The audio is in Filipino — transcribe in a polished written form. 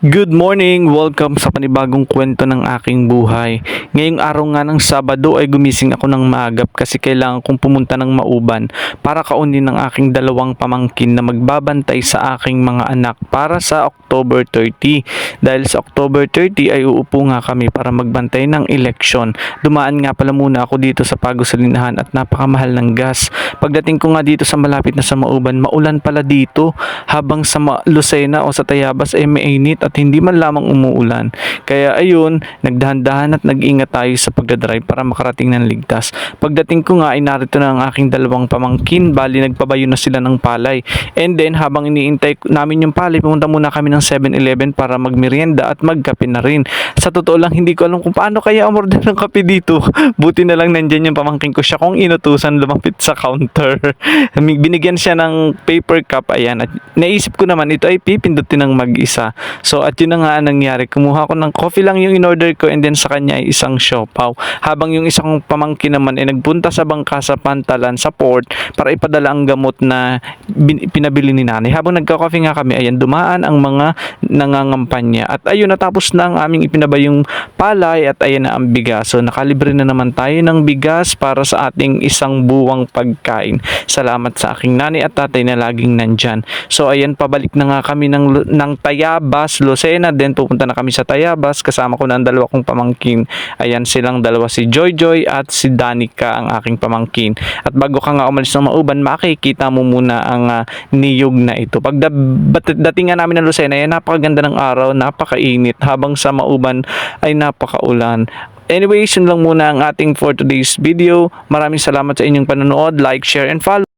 Good morning! Welcome sa panibagong kwento ng aking buhay. Ngayong araw nga ng Sabado ay gumising ako ng maagap kasi kailangan kong pumunta ng Mauban para kaunin ng aking dalawang pamangkin na magbabantay sa aking mga anak para sa October 30. Dahil sa October 30 ay uupo nga kami para magbantay ng eleksyon. Dumaan nga pala muna ako dito sa Pagosalinahan at napakamahal ng gas. Pagdating ko nga dito sa malapit na sa Mauban, maulan pala dito habang sa Lucena o sa Tayabas ay mainit at hindi man lamang umuulan. Kaya ayun, nagdahan-dahan at nag-ingat tayo sa pagdadrive para makarating ng ligtas. Pagdating ko nga ay narito na ang aking dalawang pamangkin, bali nagpabayo na sila ng palay. And then habang iniintay namin yung palay, pumunta muna kami ng 7-Eleven para magmerienda at magkape na rin. Sa totoo lang, hindi ko alam kung paano kaya umorder ng kape dito. Buti na lang nandyan yung pamangkin ko, siya kung inutusan lumapit sa counter. Binigyan siya ng paper cup, ayan. At naisip ko naman, ito ay pipindutin ng mag-isa. So at yun na nga nangyari, kumuha ko ng coffee lang yung in-order ko and then sa kanya ay isang siopaw. Habang yung isang pamangkin naman ay nagpunta sa bangka sa Pantalan sa port para ipadala ang gamot na pinabili ni nanay. Habang nagka-coffee nga kami, ayan, dumaan ang mga nangangampanya. At ayun, natapos na ang aming ipinabayong palay at ayan na ang bigas. So nakalibre na naman tayo ng bigas para sa ating isang buwang pagkain. Salamat sa aking nanay at tatay na laging nandyan. So ayan, pabalik na nga kami ng Tayabas, Lucena, then pupunta na kami sa Tayabas, kasama ko na ang dalawa kong pamangkin. Ayan silang dalawa, si Joy Joy at si Danica, ang aking pamangkin. At bago ka nga umalis ng Mauban, makikita mo muna ang niyog na ito. Dating nga namin ng Lucena, ayan, napakaganda ng araw, napakainit, habang sa Mauban ay napakaulan. Anyways, yun lang muna ang ating for today's video. Maraming salamat sa inyong panonood, like, share, and follow.